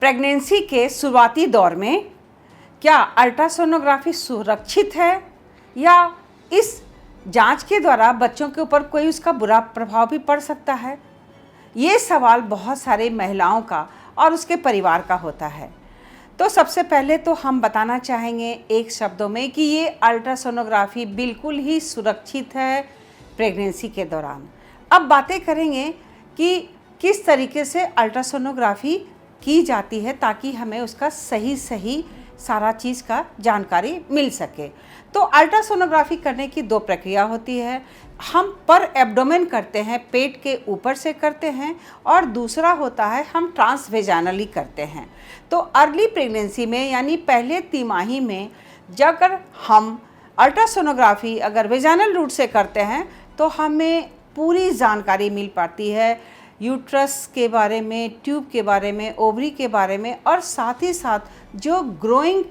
Pregnancy के शुरुआती दौर में क्या अल्ट्रासोनोग्राफी सुरक्षित है या इस जांच के द्वारा बच्चों के ऊपर कोई उसका बुरा प्रभाव भी पड़ सकता है? ये सवाल बहुत सारे महिलाओं का और उसके परिवार का होता है। तो सबसे पहले तो हम बताना चाहेंगे एक शब्दों में कि ये अल्ट्रासोनोग्राफी बिल्कुल ही सुरक्षित है प्रेगनेंसी के दौरान। अब बातें करेंगे कि किस तरीके से अल्ट्रासोनोग्राफी की जाती है ताकि हमें उसका सही सारा चीज़ का जानकारी मिल सके। तो अल्ट्रासोनोग्राफी करने की दो प्रक्रिया होती है। हम पर एब्डोमेन करते हैं, पेट के ऊपर से करते हैं, और दूसरा होता है हम ट्रांसवेजानली करते हैं। तो अर्ली प्रेगनेंसी में यानी पहले तिमाही में अगर हम अल्ट्रासोनोग्राफी अगर वेजानल रूट से करते हैं तो हमें पूरी जानकारी मिल पाती है यूट्रस के बारे में, ट्यूब के बारे में, ओवरी के बारे में, और साथ ही साथ जो ग्रोइंग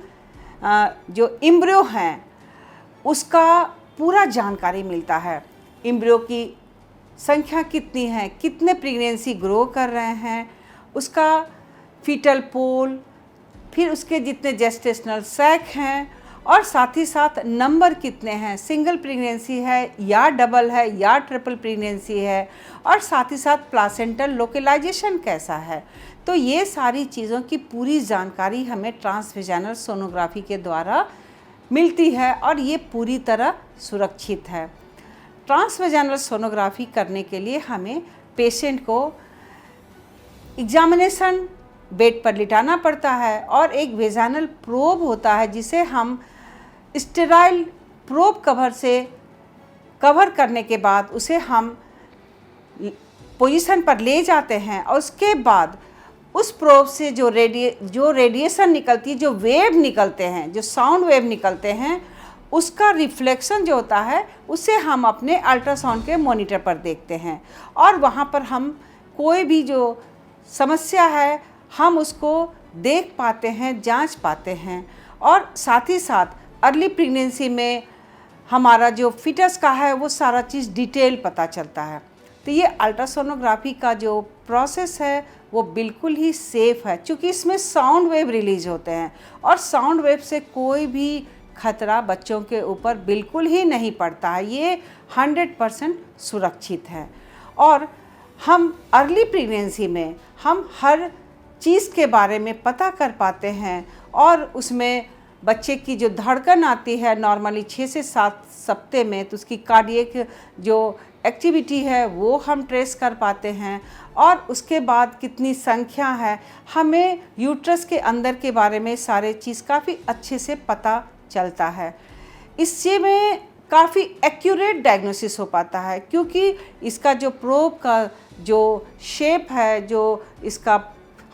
जो एम्ब्रियो हैं उसका पूरा जानकारी मिलता है। एम्ब्रियो की संख्या कितनी है, कितने प्रेगनेंसी ग्रो कर रहे हैं, उसका फीटल पोल, फिर उसके जितने जेस्टेशनल सैक हैं, और साथ ही साथ नंबर कितने हैं, सिंगल प्रेगनेंसी है या डबल है या ट्रिपल प्रेगनेंसी है, और साथ ही साथ प्लासेंटल लोकलाइजेशन कैसा है। तो ये सारी चीज़ों की पूरी जानकारी हमें ट्रांसवेजानल सोनोग्राफी के द्वारा मिलती है और ये पूरी तरह सुरक्षित है। ट्रांसवेजानल सोनोग्राफी करने के लिए हमें पेशेंट को एग्जामिनेशन बेड पर लिटाना पड़ता है और एक वेजानल प्रोब होता है जिसे हम स्टेराइल प्रोब कवर से कवर करने के बाद उसे हम पोजीशन पर ले जाते हैं, और उसके बाद उस प्रोब से जो रेडिएशन निकलती है, जो वेव निकलते हैं, जो साउंड वेव निकलते हैं, उसका रिफ्लेक्शन जो होता है उसे हम अपने अल्ट्रासाउंड के मॉनिटर पर देखते हैं, और वहाँ पर हम कोई भी जो समस्या है हम उसको देख पाते हैं, जांच पाते हैं। और साथ ही साथ अर्ली प्रेगनेंसी में हमारा जो फिटस का है वो सारा चीज़ डिटेल पता चलता है। तो ये अल्ट्रासोनोग्राफी का जो प्रोसेस है वो बिल्कुल ही सेफ़ है, क्योंकि इसमें साउंड वेव रिलीज़ होते हैं और साउंड वेव से कोई भी खतरा बच्चों के ऊपर बिल्कुल ही नहीं पड़ता है। ये 100% सुरक्षित है। और हम अर्ली प्रेगनेंसी में हम हर चीज़ के बारे में पता कर पाते हैं, और उसमें बच्चे की जो धड़कन आती है नॉर्मली 6 से 7 हफ्ते में, तो उसकी कार्डियक जो एक्टिविटी है वो हम ट्रेस कर पाते हैं, और उसके बाद कितनी संख्या है, हमें यूट्रस के अंदर के बारे में सारे चीज़ काफ़ी अच्छे से पता चलता है। इससे में काफ़ी एक्यूरेट डायग्नोसिस हो पाता है, क्योंकि इसका जो प्रोब का जो शेप है, जो इसका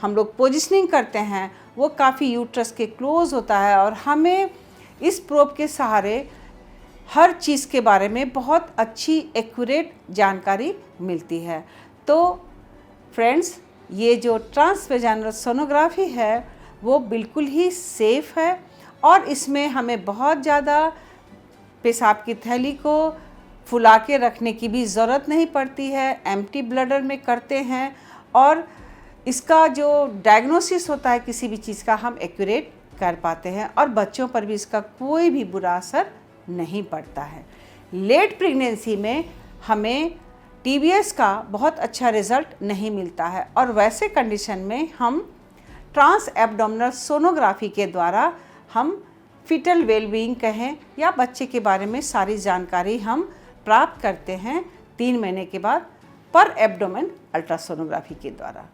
हम लोग पोजिशनिंग करते हैं वो काफ़ी यूट्रस के क्लोज होता है, और हमें इस प्रोब के सहारे हर चीज़ के बारे में बहुत अच्छी एक्यूरेट जानकारी मिलती है। तो फ्रेंड्स, ये जो ट्रांसवेजानल सोनोग्राफी है वो बिल्कुल ही सेफ़ है, और इसमें हमें बहुत ज़्यादा पेशाब की थैली को फुला के रखने की भी ज़रूरत नहीं पड़ती है। एम्प्टी ब्लडर में करते हैं, और इसका जो डायग्नोसिस होता है किसी भी चीज़ का हम एक्यूरेट कर पाते हैं, और बच्चों पर भी इसका कोई भी बुरा असर नहीं पड़ता है। लेट प्रेगनेंसी में हमें TBS का बहुत अच्छा रिज़ल्ट नहीं मिलता है, और वैसे कंडीशन में हम ट्रांस एब्डोमिनल सोनोग्राफी के द्वारा हम फीटल वेलबीइंग कहें या बच्चे के बारे में सारी जानकारी हम प्राप्त करते हैं 3 महीने के बाद पर एब्डोमेन अल्ट्रासोनोग्राफी के द्वारा।